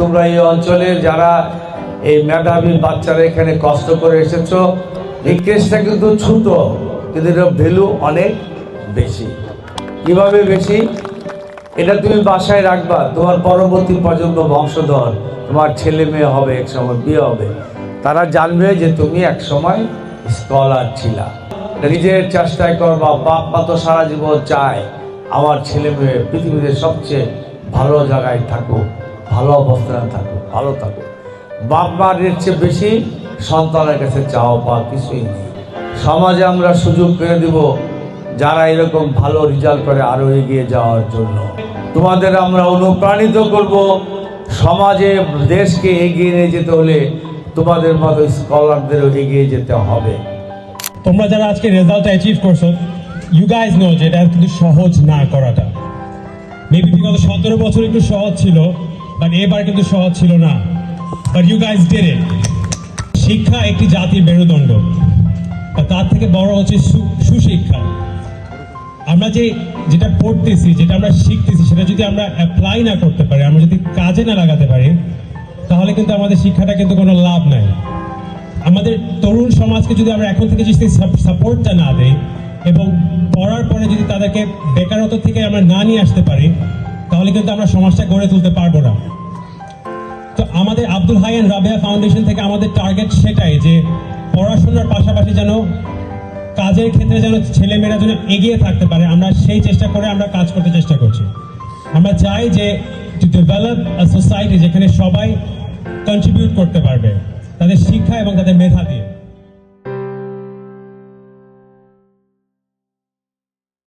তোমরা এই অঞ্চলের যারা এই মেধাবী বাচ্চারা এখানে কষ্ট করে এসেছো, এই কেসটা কিন্তু ছোট, কিন্তু এটার ভ্যালু অনেক বেশি। কিভাবে বেশি? এটা তুমি বাসায় রাখবা, তোমার পরবর্তী প্রজন্ম, বংশধর, তোমার ছেলে মেয়ে হবে, এক সময় বিয়ে হবে, তারা জানবে যে তুমি এক সময় স্কলার ছিলা। নিজের চেষ্টায় করবা। বাপ মা তো সারা জীবন চায় আমার ছেলে মেয়ে পৃথিবীতে সবচেয়ে ভালো জায়গায় থাকুক, ভালো অবস্থানে থাকুক, ভালো থাকুক। বাপ মার চেয়ে বেশি সন্তানের কাছে চাওয়া পাওয়া কিছুই নেই। সমাজে আমরা সুযোগ করে দিব যারা এরকম ভালো রেজাল্ট করে আরো এগিয়ে যাওয়ার জন্য। তোমাদের আমরা অনুপ্রাণিত করব। সমাজে দেশকে এগিয়ে নিয়ে যেতে হলে তোমাদের মতো স্কলারদেরও এগিয়ে যেতে হবে। তোমরা যারা আজকে রেজাল্ট অ্যাচিভ করছো, ইউ গাইজ নো যে এটা কিন্তু সহজ না করাটা। মেবি বিগত 17 বছর একটু সহজ ছিল, বাট এবার কিন্তু সহজ ছিল না। But you guys did it. শিক্ষা একটি জাতির মেরুদণ্ড, তার থেকে বড় হচ্ছে সুশিক্ষা। আমরা যেটা পড়তেছি, যেটা আমরা শিখতেছি, সেটা যদি আমরা অ্যাপ্লাই না করতে পারি, আমরা যদি কাজে না লাগাতে পারি, তাহলে কিন্তু আমাদের শিক্ষাটা কিন্তু কোনো লাভ নাই। আমাদের তরুণ সমাজকে যদি আমরা এখন থেকে যদি সাপোর্টটা না দেই এবং পড়ার পরে যদি তাদেরকে বেকারত্ব থেকে আমরা না নিয়ে আসতে পারি, তাহলে কিন্তু আমরা সমাজটা গড়ে তুলতে পারবো না। তো আমাদের আব্দুল হাই অ্যান্ড রাবেয়া ফাউন্ডেশন থেকে আমাদের টার্গেট সেটাই যে পড়াশোনার পাশাপাশি যেন কাজের ক্ষেত্রে যেন ছেলেমেয়েরা যেন এগিয়ে থাকতে পারে, আমরা সেই চেষ্টা করে আমরা কাজ করতে চেষ্টা করছি। আমরা চাই যে টু ডেভেলপ আ সোসাইটি যেখানে সবাই কন্ট্রিবিউট করতে পারবে তাদের শিক্ষা এবং তাদের মেধা দিয়ে।